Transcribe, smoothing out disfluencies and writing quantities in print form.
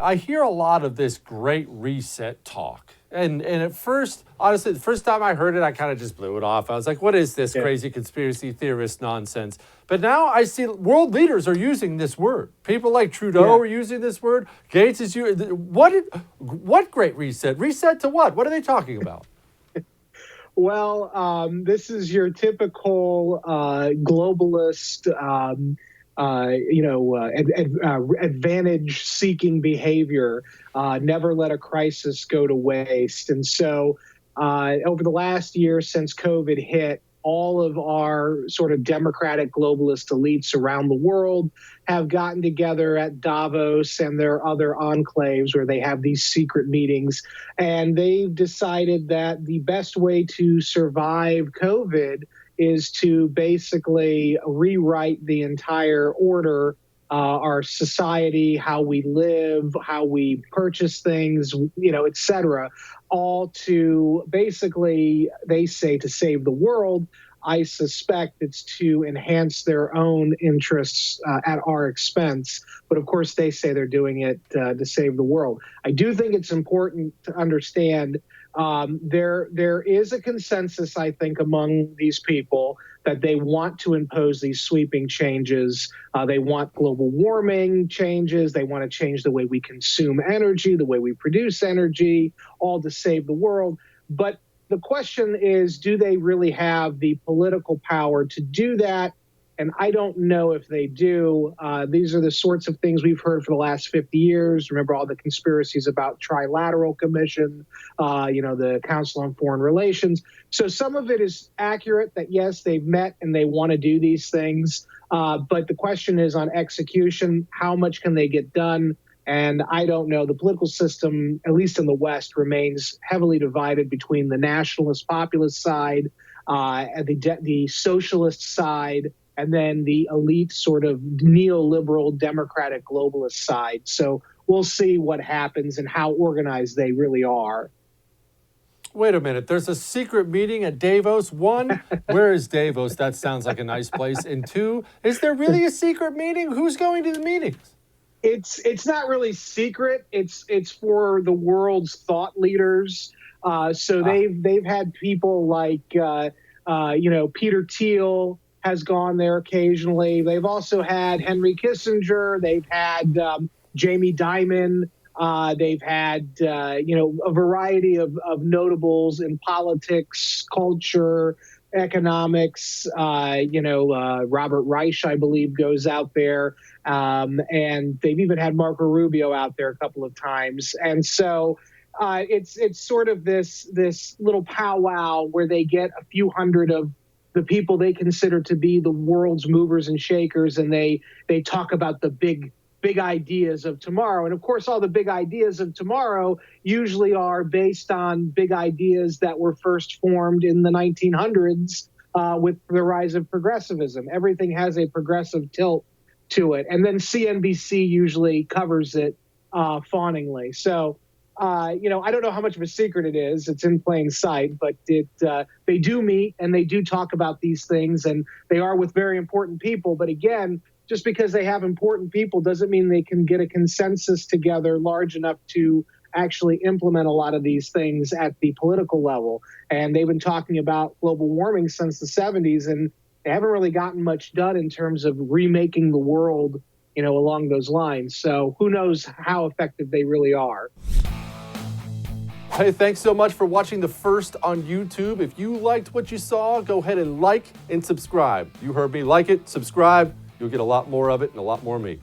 I hear a lot of this great reset talk. And at first, honestly, the first time I heard it, I kind of just blew it off. I was like, what is this crazy conspiracy theorist nonsense? But now I see world leaders are using this word. People like Trudeau are using this word. Gates is using what great reset? Reset to what? What are they talking about? Well, this is your typical globalist, advantage-seeking behavior. Never let a crisis go to waste. And so over the last year since COVID hit, all of our sort of democratic globalist elites around the world have gotten together at Davos and their other enclaves where they have these secret meetings. And they've decided that the best way to survive COVID is to basically rewrite the entire order, our society, how we live, how we purchase things, et cetera, all to basically, they say, to save the world. I suspect it's to enhance their own interests at our expense. But of course, they say they're doing it to save the world. I do think it's important to understand there is a consensus, I think, among these people that they want to impose these sweeping changes. They want global warming changes. They want to change the way we consume energy, the way we produce energy, all to save the world. But the question is, do they really have the political power to do that? And I don't know if they do. These are the sorts of things we've heard for the last 50 years. Remember all the conspiracies about Trilateral Commission, the Council on Foreign Relations. So some of it is accurate that, yes, they've met and they want to do these things. But the question is on execution, how much can they get done? And I don't know. The political system, at least in the West, remains heavily divided between the nationalist populist side, and the socialist side, and then the elite sort of neoliberal democratic globalist side. So we'll see what happens and how organized they really are. Wait a minute. There's a secret meeting at Davos. One, where is Davos? That sounds like a nice place. And two, is there really a secret meeting? Who's going to the meetings? It's not really secret. It's for the world's thought leaders. So they've had people like Peter Thiel has gone there occasionally. They've also had Henry Kissinger. They've had Jamie Dimon. They've had a variety of notables in politics, culture, economics. Robert Reich, I believe, goes out there, and they've even had Marco Rubio out there a couple of times. And so it's sort of this little powwow where they get a few hundred of the people they consider to be the world's movers and shakers, and they talk about the big ideas of tomorrow. And of course, all the big ideas of tomorrow usually are based on big ideas that were first formed in the 1900s with the rise of progressivism. Everything has a progressive tilt to it. And then CNBC usually covers it fawningly. So, I don't know how much of a secret it is. It's in plain sight, but they do meet and they do talk about these things, and they are with very important people. But again, just because they have important people doesn't mean they can get a consensus together large enough to actually implement a lot of these things at the political level. And they've been talking about global warming since the 70s, and they haven't really gotten much done in terms of remaking the world, along those lines. So who knows how effective they really are. Hey, thanks so much for watching The First on YouTube. If you liked what you saw, go ahead and like and subscribe. You heard me. Like it, subscribe. You'll get a lot more of it and a lot more of me.